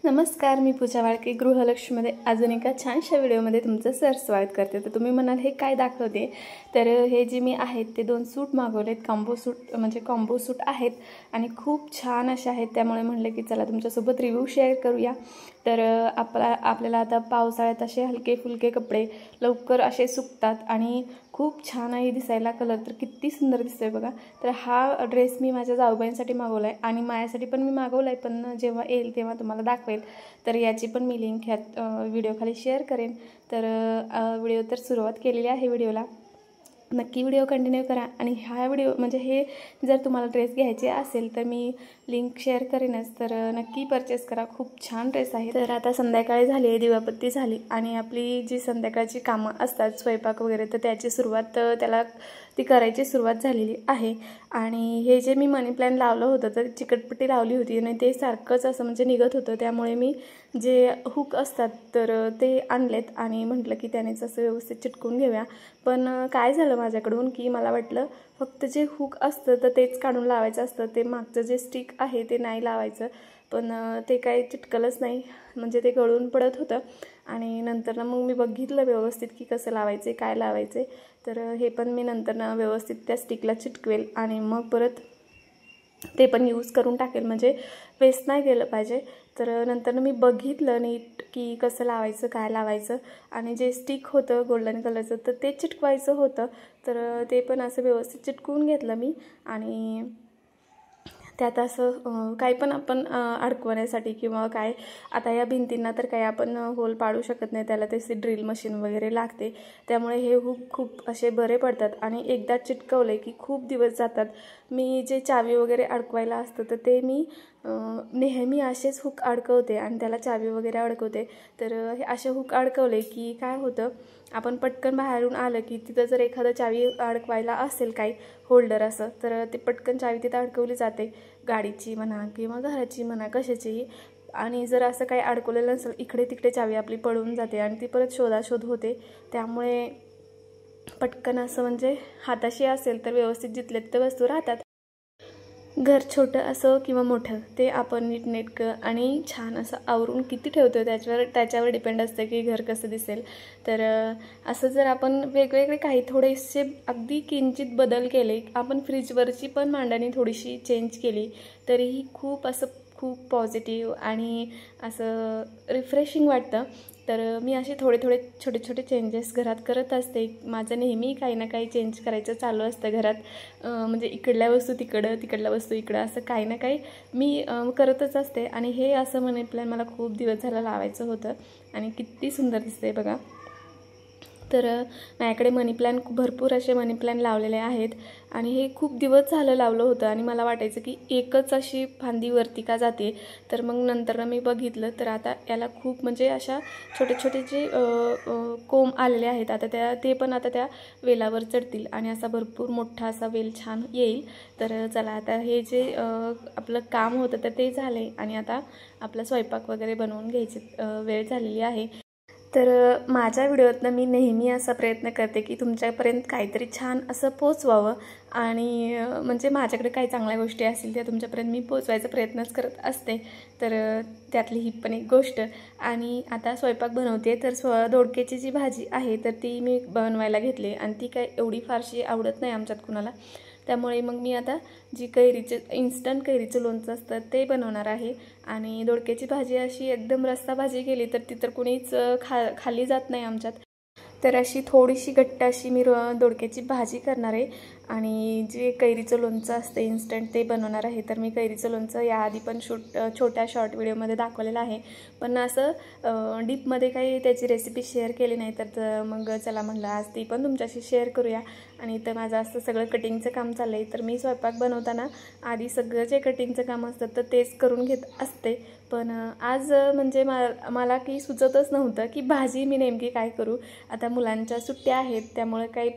नमस्कार, मी पूजा वाळके गृहलक्ष्मीमध्ये अजून एका छानशा व्हिडिओमध्ये तुमचं स्वागत करते। तर तुम्ही म्हणाल हे काय दाखवते, तर हे जे मी आहेत ते 2 सूट मागवलेत, कॉम्बो सूट आहेत आणि खूप छान असे आहेत। त्यामुळे म्हणले की चला तुमच्यासोबत रिव्ह्यू शेअर करूया। तर आपल्याला आता पावसाळ्यात असे हलके फुलके कपडे लवकर असे सुकतात आणि खूप छान आहे दिसायला। कलर तर किती सुंदर दिसतोय बघा। तर हा ड्रेस मी माझ्या जाऊबाईंसाठी मागवला आहे आणि माझ्यासाठी पण मी मागवला आहे, पण जेव्हा येईल तेव्हा तुम्हाला दाखवेल। तर याची पण मी लिंक ह्यात व्हिडिओ खाली शेअर करेन। तर व्हिडिओ तर सुरुवात केलेली आहे। व्हिडिओला नक्की व्हिडिओ कंटिन्यू करा आणि हा व्हिडिओ हे जर तुम्हाला ड्रेस घ्यायचे असेल तर मी लिंक शेअर करेनच, तर नक्की परचेस करा। खूप छान ड्रेस आहे। तर आता संध्याकाळी झाली आहे, दिवाबत्ती झाली आणि आपली जी संध्याकाळची कामं असतात स्वयंपाक वगैरे, तर त्याची सुरुवात ती करायची सुरुवात झालेली आहे। आणि हे जे मी मनी प्लांट लावलं होतं तर चिकटपट्टी लावली होती आणि ते सारखंच असं निघत होतं, त्यामुळे मी जे हुक असतात तर ते आणलेत आणि म्हटलं की त्यानेच असं व्यवस्थित चिटकून घेऊया। पण काय झालं माझ्याकडून की मला वाटलं फक्त जे हुक असतं तर तेच काढून लावायचं असतं, ते मागचं जे स्टिक आहे ते नाही लावायचं। पण ते काही चिटकलंच नाही, ते गळून पडत होतं। आणि नंतर मग मी बघितलं व्यवस्थित की कसं लावायचे, काय लावायचे। तर हे पण मी नंतर व्यवस्थित त्या स्टिकला चिटकवेल आणि मग परत ते पण यूज करून टाकेल, वेस्ट नाही गेलं पाहिजे। तर नंतर मी बघितलं नीट की कसं लावायचं, काय लावायचं आणि जे स्टिक होतं गोल्डन कलरचं तर ते चिटकवायचं होतं। तर ते पण असं व्यवस्थित चिटकवून घेतलं मी आणि त्यात असं काही पण आपण अडकवण्यासाठी किंवा काय, आता या भिंतींना तर काही आपण होल पाडू शकत नाही, त्याला तशी ड्रिल मशीन वगैरे लागते। त्यामुळे हे हुक खूप असे बरे पडतात आणि एकदा चिटकवले की खूप दिवस जातात। मी जे चावी वगैरे अडकवायला असतं तर ते मी नेहमी असेच हुक अडकवते आणि त्याला चावी वगैरे अडकवते। तर हे असे हुक अडकवले की काय होतं, आपण पटकन बाहेरून आलं की तिथं जर एखादं चावी अडकवायला असेल काही होल्डर असं, तर ते पटकन चावी तिथं अडकवली जाते, गाडीची म्हणा किंवा घराची म्हणा कशाचीही। आणि जर असं काही अडकवलेलं नसेल, इकडे तिकडे चावी आपली पळून जाते आणि ती परत शोधाशोध होते। त्यामुळे पटकन असं हाताशी असेल तर व्यवस्थित जिथल्या तिथं वस्तू राहतात। घर छोटं असो किंवा मोठं, ते आपण नीटनेटकं आणि छान असं आवरून किती ठेवतो त्याच्यावर डिपेंड असतं की घर कसं दिसेल। तर असं जर आपण वेगवेगळे काही थोडेसे अगदी किंचित बदल केले, आपण फ्रीजवरची पण मांडणी थोडीशी चेंज केली तरीही खूप पॉझिटिव्ह आणि असं रिफ्रेशिंग वाटतं। तर मी असे थोडे छोटे छोटे चेंजेस घरात करत असते। माझं नेहमी काही ना काही चेंज करायचं चालू असतं घरात, इकडल्या वस्तू तिकडं, तिकडल्या वस्तू इकडं, असं काही ना काही मी करतच असते। आणि हे असं मनी प्लांट मला खूप दिवस झालं लावायचं होतं आणि किती सुंदर दिसते बघा। तर माझ्याकडे भरपूर असे मनी प्लांट लावलेले आहेत आणि हे खूप दिवस झालं लावलं होतं आणि मला वाटायचं की एकच अशी फांदी वरती का जाते। तर मग नंतर मी बघितलं तर आता याला खूप अशा छोटे छोटे जे कोंब आलेले आहेत, आता ते पण आता त्या वेलावर चढतील आणि असा भरपूर मोठा असा वेल छान येईल। तर चला, आता हे जे आपलं काम होतं तर ते झाले आणि आता आपला स्वयंपाक वगैरे बनवून घ्यायची वेळ झालेली आहे। तर माझ्या व्हिडिओतनं मी नेहमी असा प्रयत्न करते की तुमच्यापर्यंत काहीतरी छान असं पोचवावं आणि माझ्याकडे काही चांगल्या गोष्टी असतील त्या तुमच्यापर्यंत मी पोचवायचा प्रयत्नच करत असते। तर त्यातली ही पण एक गोष्ट। आणि आता स्वयंपाक बनवते, तर दोडक्याची जी भाजी आहे तर ती मी बनवायला घेतली आणि ती काय एवढी फारशी आवडत नाही आमच्यात कुणाला। त्यामुळे मग मी आता जी इन्स्टंट कैरीचं लोणचं असतं ते बनवणार आहे। आणि दोडक्याची भाजी अशी एकदम रस्सा भाजी केली तर ती तर कुणीच खाल्ली जात नाही आमच्यात। तर अशी थोडीशी घट्ट अशी मी दोडक्याची भाजी करणार आहे आणि जे कैरीचं लोणचं असतं इन्स्टंट ते बनवणार आहे। तर मी कैरीचं लोणचं याआधी पण छोट्या शॉर्ट व्हिडिओमध्ये दाखवलेलं आहे, पण असं डीपमध्ये काही त्याची रेसिपी शेअर केली नाही। तर मग चला म्हटलं आज ती पण तुमच्याशी शेअर करूया। आणि इथं माझं असं सगळं कटिंगचं काम चाललं आहे। तर मी स्वयंपाक बनवताना आधी सगळं जे कटिंगचं काम असतं तर तेच करून घेत असते, पण आज मला काही सुचतच नव्हतं की भाजी मी नेमकी काय करू। आता मुलांच्या सुट्ट्या आहेत त्यामुळे काही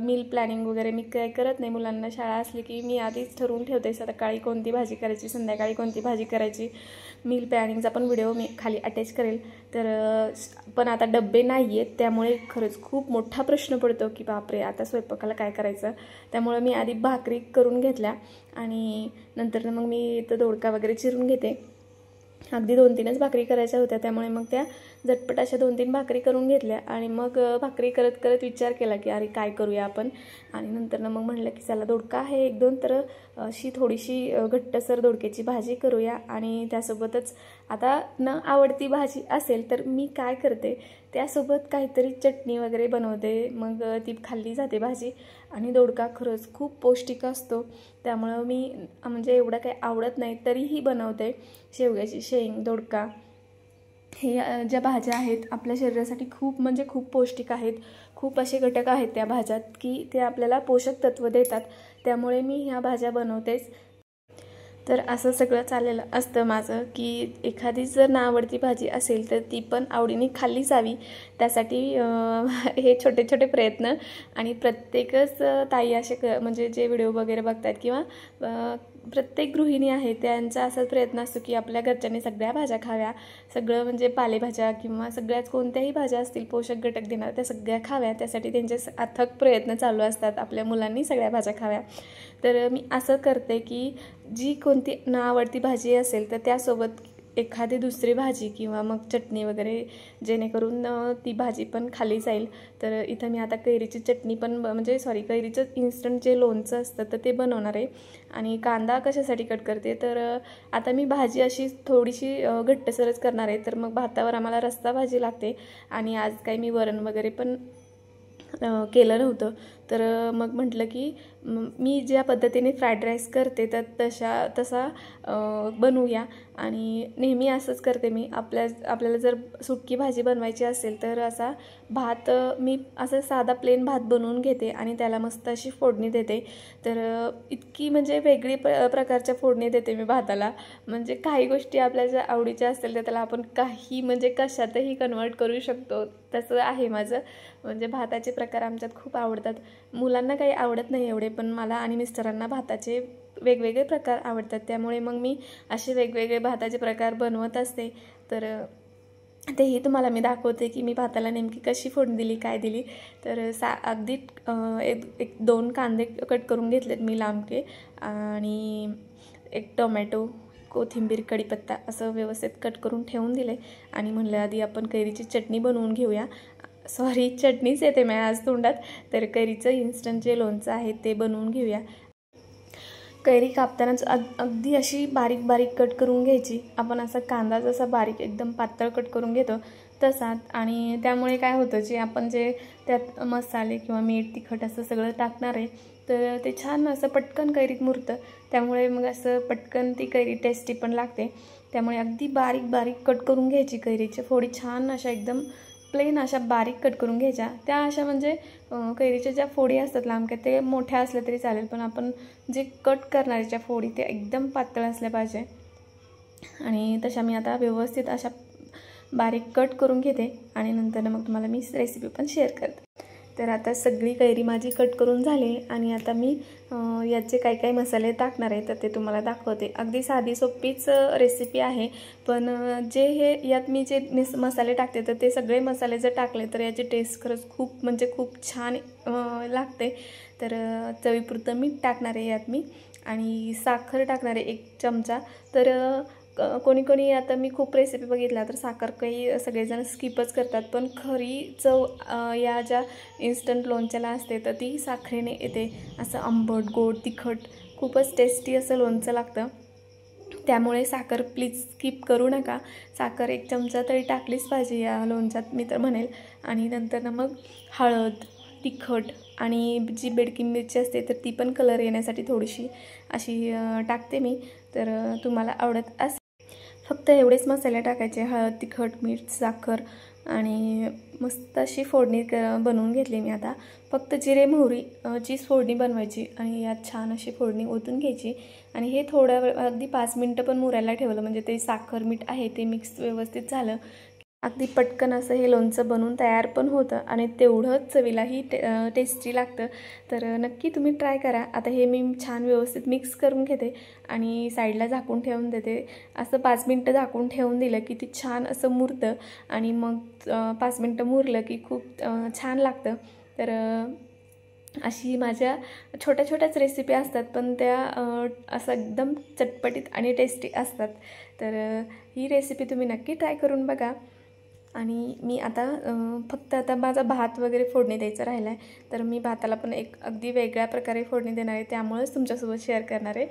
मील प्लॅनिंग वगैरे मी काय करत नाही। मुलांना शाळा असली की मी आधीच ठरवून ठेवते सकाळी कोणती भाजी करायची, संध्याकाळी कोणती भाजी करायची। मील प्लॅनिंगचा पण व्हिडिओ मी खाली अटॅच करेल। तर पण आता डब्बे नाही आहेत त्यामुळे खरंच खूप मोठा प्रश्न पडतो की बापरे आता स्वयंपाकाला काय करायचं। त्यामुळे मी आधी भाकरी करून घेतल्या आणि नंतर मग मी इथं दोडका वगैरे चिरून घेते। अगदी 2-3च भाकरी करायच्या होत्या, त्यामुळे मग त्या झटपट अशा 2-3 भाकरी करून घेतल्या आणि मग भाकरी करत करत विचार केला की अरे काय करूया आपण. आणि नंतर मग म्हटलं की चला दोडका आहे 1-2, तर अशी थोडीशी घट्टसर दोडक्याची भाजी करूया. आणि त्यासोबतच आता न आवडती भाजी असेल तर मी काय करते, त्यासोबत काहीतरी चटणी वगैरे बनवते, मग ती खाल्ली जाते भाजी. आणि दोडका खरंच खूप पौष्टिक असतो, त्यामुळं मी म्हणजे एवढं काही आवडत नाही तरीही बनवते. शेवग्याची शेंग, दोडका हे ज्या भाज्या आहेत आपल्या शरीरासाठी खूप म्हणजे खूप पौष्टिक आहेत. खूप असे घटक आहेत त्या भाज्यात की ते आपल्याला पोषक तत्व देतात, त्यामुळे मी ह्या भाज्या बनवतेच. तर असं सगळं चाललेलं असतं माझं की एखादी जर नावडती भाजी असेल तर ती पण आवडीने खाल्ली जावी, त्यासाठी हे छोटे छोटे प्रयत्न. आणि प्रत्येकच ताई असे म्हणजे जे व्हिडिओ वगैरे बघतात किंवा प्रत्येक गृहिणी आहे त्यांचा असाच प्रयत्न असतो की आपल्या घरच्यांनी सगळ्या भाज्या खाव्या, सगळं म्हणजे पालेभाज्या किंवा सगळ्याच कोणत्याही भाज्या असतील पोषक घटक देणार त्या सगळ्या खाव्या, त्यासाठी त्यांचे अथक प्रयत्न चालू असतात आपल्या मुलांनी सगळ्या भाज्या खाव्या. तर मी असं करते की जी कोणती नावडती भाजी असेल तर त्यासोबत एखादी दुसरी भाजी किंवा मग चटणी वगैरे, जेणेकरून ती भाजी पण खाली जाईल. तर इथं मी आता कैरीची चटणी पण म्हणजे कैरीचं इन्स्टंट जे लोणचं असतं तर ते बनवणार आहे. आणि कांदा कशासाठी कट करते, तर आता मी भाजी अशी थोडीशी घट्टसरच करणार आहे, तर मग भातावर आम्हाला रस्सा भाजी लागते. आणि आज काही मी वरण वगैरे पण केलं नव्हतं, तर मग म्हटलं की मी ज्या पद्धतीने फ्राईड राईस करते तर तसा बनवूया. आणि नेहमी असंच करते मी, आपल्याला जर सुकी भाजी बनवायची असेल तर असा भात मी असं साधा प्लेन भात बनवून घेते आणि त्याला मस्त अशी फोडणी देते. तर इतकी म्हणजे वेगळी प्रकारच्या फोडणी देते मी भाताला, म्हणजे काही गोष्टी आपल्या ज्या आवडीच्या असतील तर त्याला आपण काही म्हणजे कशातही कन्वर्ट करू शकतो, तसं आहे माझं. म्हणजे भाताचे प्रकार आमच्यात खूप आवडतात. मुलांना काही आवडत नाही एवढे, पण मला आणि मिस्टरांना भाताचे वेगवेगळे प्रकार आवडतात, त्यामुळे मग मी असे वेगवेगळे भाताचे प्रकार बनवत असते. तर तेही तुम्हाला मी दाखवते की मी भाताला नेमकी कशी फोडणी दिली, काय दिली. तर अगदी 1-2 कांदे कट करून घेतलेत मी लांबके, आणि 1 टोमॅटो, कोथिंबीर, कढीपत्ता असं व्यवस्थित कट करून ठेवून दिले. आणि म्हणलं आधी आपण कैरीची चटणी बनवून घेऊया. सॉरी, चटणीच येते मी आज तोंडात. तर कैरीचं इन्स्टंट जे लोणचं आहे ते बनवून घेऊया. कैरी कापतानाच अगदी अशी बारीक बारीक कट करून घ्यायची. आपण असा कांदा जसा बारीक एकदम पातळ कट करून घेतो तसाच. आणि त्यामुळे काय होतं, जे त्यात मसाले किंवा मीठ, तिखट असं सगळं टाकणार आहे तर ते छान असं पटकन कैरीत मुरतं, त्यामुळे मग असं पटकन ती कैरी टेस्टी पण लागते. त्यामुळे अगदी बारीक बारीक कट करून घ्यायची कैरीच्या फोडी, छान अशा एकदम प्लेन अशा बारीक कट करून घ्यायच्या. त्या अशा म्हणजे कैरीच्या ज्या फोडी असतात लांबक्या ते मोठ्या असल्या तरी चालेल, पण आपण जे कट करणाऱ्याच्या फोडी ते एकदम पातळ असल्या पाहिजे. आणि तशा मी आता व्यवस्थित अशा बारीक कट करून घेते आणि नंतर मग तुम्हाला मी रेसिपी पण शेअर करते. तर आता सगळी कैरी माझी कट करून झाली आणि आता मी याचे काय काय मसाले टाकणार आहे तर ते तुम्हाला दाखवते. अगदी साधी सोपीच रेसिपी आहे, पण यात मी जे मसाले टाकते तर ते सगळे मसाले जर टाकले तर याची टेस्ट खरंच खूप म्हणजे खूप छान लागते. तर चवीपुरतं मीठ टाकणार आहे यात मी, आणि साखर टाकणार आहे 1 चमचा. तर कोणी आता मी खूप रेसिपी बघितल्या तर साखर काही सगळेजण स्किपच करतात, पण खरी चव या ज्या इन्स्टंट लोणच्याला असते तर ती साखरेने येते. असं आंबट, गोड, तिखट खूपच टेस्टी असं लोणचं लागतं. त्यामुळे साखर प्लीज स्किप करू नका. साखर 1 चमचा तरी टाकलीच पाहिजे या लोणच्यात मी तर म्हणेल. आणि नंतर मग हळद, तिखट आणि जी बेडकी मिरची असते तर ती पण कलर येण्यासाठी थोडीशी अशी टाकते मी. तर तुम्हाला आवडत असेल फक्त एवढेच मसाले टाकायचे, हळद, तिखट, मीठ, साखर, आणि मस्त अशी फोडणी बनवून घेतली मी. आता फक्त जिरे मोहरी चीच फोडणी बनवायची आणि यात छान अशी फोडणी ओतून घ्यायची. आणि हे थोडा वेळ अगदी 5 मिनटं पण मुरायला ठेवलं, म्हणजे ते साखर मीठ आहे ते मिक्स व्यवस्थित झालं, अगदी पटकन असं हे लोणचं बनवून तयार पण होतं आणि तेवढंच चवीलाही टेस्टी लागतं. तर नक्की तुम्ही ट्राय करा. आता हे मी छान व्यवस्थित मिक्स करून घेते आणि साईडला झाकून ठेवून देते. असं 5 मिनटं झाकून ठेवून दिलं की ती छान असं मुरतं आणि मग 5 मिनटं मुरलं की खूप छान लागतं. तर अशी माझ्या छोट्या छोट्याच रेसिपी असतात, पण त्या असं एकदम चटपटीत आणि टेस्टी असतात. तर ही रेसिपी तुम्ही नक्की ट्राय करून बघा. आणि मी आता फक्त आता माझा भात वगैरे फोडणी द्यायचा राहिला आहे, तर मी भाताला पण एक अगदी वेगळ्या प्रकारे फोडणी देणार आहे, त्यामुळेच तुमच्यासोबत शेअर करणार आहे.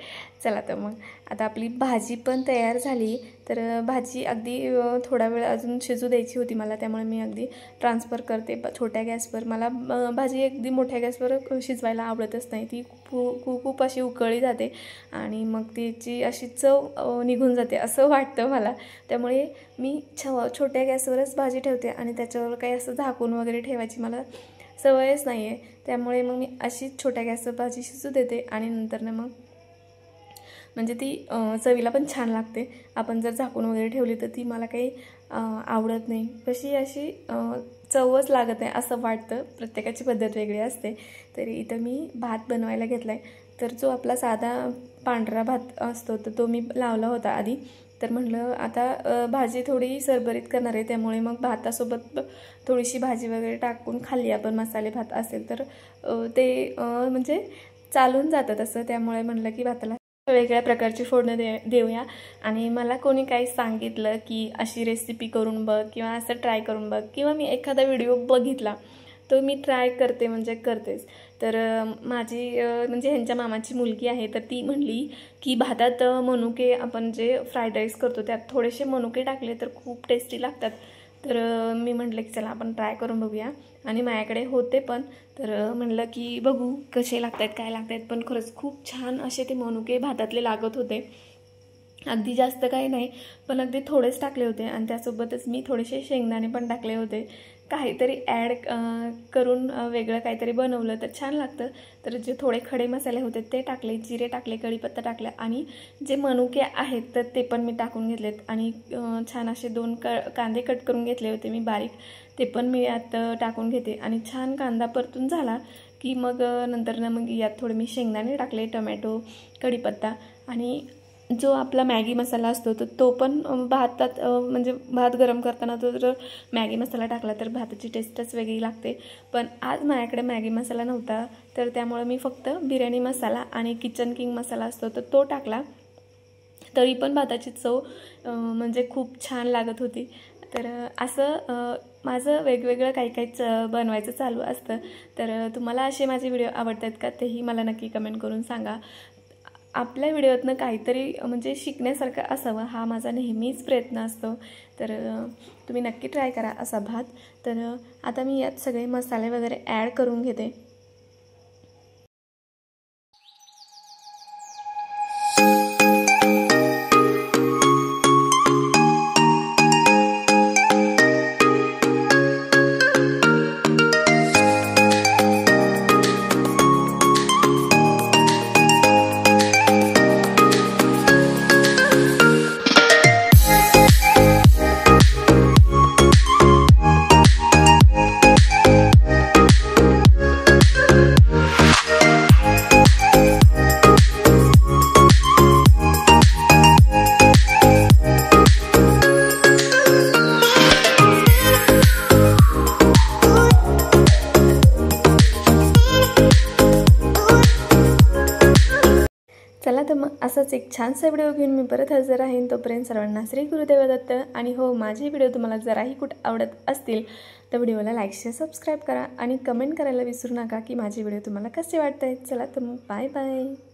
चला तर मग आता आपली भाजी पण तयार झाली. तर भाजी अगदी थोडा वेळ अजून शिजू द्यायची होती मला, त्यामुळे मी अगदी ट्रान्सफर करते छोट्या गॅसवर. मला भाजी अगदी मोठ्या गॅसवर शिजवायला आवडतच नाही, ती खूप अशी उकळली जाते आणि मग तिची अशी चव निघून जाते असं वाटतं मला. त्यामुळे मी छोट्या गॅसवरच भाजी ठेवते आणि त्याच्यावर काही असं झाकून वगैरे ठेवायची मला सवयच नाही आहे. त्यामुळे मग मी अशीच छोट्या गॅसवर भाजी शिजू देते आणि नंतर मग म्हणजे ती चवीला पण छान लागते. आपण जर झाकून वगैरे ठेवली तर ती मला काही आवडत नाही, कशी अशी चवच लागत नाही असं वाटतं. प्रत्येकाची पद्धत वेगळी असते. तरी इथं मी भात बनवायला घेतला आहे. तर जो आपला साधा पांढरा भात असतो तर तो मी लावला होता आधी. तर म्हटलं आता भाजी थोडी सरभरीत करणार आहे, त्यामुळे मग भातासोबत थोडीशी भाजी वगैरे टाकून खाल्ली आपण, मसाले भात असेल तर ते म्हणजे चालून जातं तसं. त्यामुळे म्हटलं की भाताला वेगळ्या प्रकारची फोडणं देऊया. आणि मला कोणी काही सांगितलं की अशी रेसिपी करून बघ किंवा असं ट्राय करून बघ, किंवा मी एखादा व्हिडिओ बघितला तो मी ट्राय करते म्हणजे करतेच. तर माझी म्हणजे ह्यांच्या मामाची मुलगी आहे, तर ती म्हणली की भातात मनुके आपण जे फ्राईड राईस करतो त्यात थोडेसे मनुके टाकले तर खूप टेस्टी लागतात. तर मी म्हटलं की चला आपण ट्राय करून बघूया. आणि माझ्याकडे होते पण, तर म्हटलं की बघू कसे लागत आहेत काय लागत आहेत. पण खरंच खूप छान असे ते मनुके भातातले लागत होते. अगदी जास्त काही नाही, पण अगदी थोडेच टाकले होते. आणि त्यासोबतच मी थोडेसे शेंगदाणे पण टाकले होते. काहीतरी ॲड करून वेगळं काहीतरी बनवलं तर छान लागतं. तर जे थोडे खडे मसाले होते ते टाकले, जिरे टाकले, कढीपत्ता टाकला आणि जे मनुके आहेत तर ते पण मी टाकून घेतलेत. आणि छान असे 2 कांदे कट करून घेतले होते मी बारीक, ते पण मी यात टाकून घेते. आणि छान कांदा परतून झाला की मग नंतर मग यात थोडे मी शेंगदाणे टाकले, टमॅटो, कढीपत्ता आणि जो आपला मॅगी मसाला असतो तर तो पण भातात म्हणजे भात गरम करताना तो जर मॅगी मसाला टाकला तर भाताची टेस्टच वेगळी लागते. पण आज माझ्याकडे मॅगी मसाला नव्हता, तर त्यामुळे मी फक्त बिर्याणी मसाला आणि किचन किंग मसाला असतो तर तो टाकला. तरी पण भाताची चव म्हणजे खूप छान लागत होती. तर असं माझं वेगवेगळं काही बनवायचं चालू असतं. तर तुम्हाला असे माझे व्हिडिओ आवडतात का तेही मला नक्की कमेंट करून सांगा. आपल्या व्हिडिओतनं काहीतरी म्हणजे शिकण्यासारखं असावं हा माझा नेहमीच प्रयत्न असतो. तर तुम्ही नक्की ट्राय करा असा भात. तर आता मी यात सगळे मसाले वगैरे ॲड करून घेते. चला तर मग असंच एक छानसा व्हिडिओ घेऊन मी परत हजर आहे. तोपर्यंत सर्वांना श्री गुरुदेव दत्त. आणि हो, माझे व्हिडिओ तुम्हाला जराही कुठं आवडत असतील तर व्हिडिओला लाईक शेअर सबस्क्राईब करा आणि कमेंट करायला विसरू नका की माझे व्हिडिओ तुम्हाला कसे वाटत आहेत. चला तर मग बाय बाय.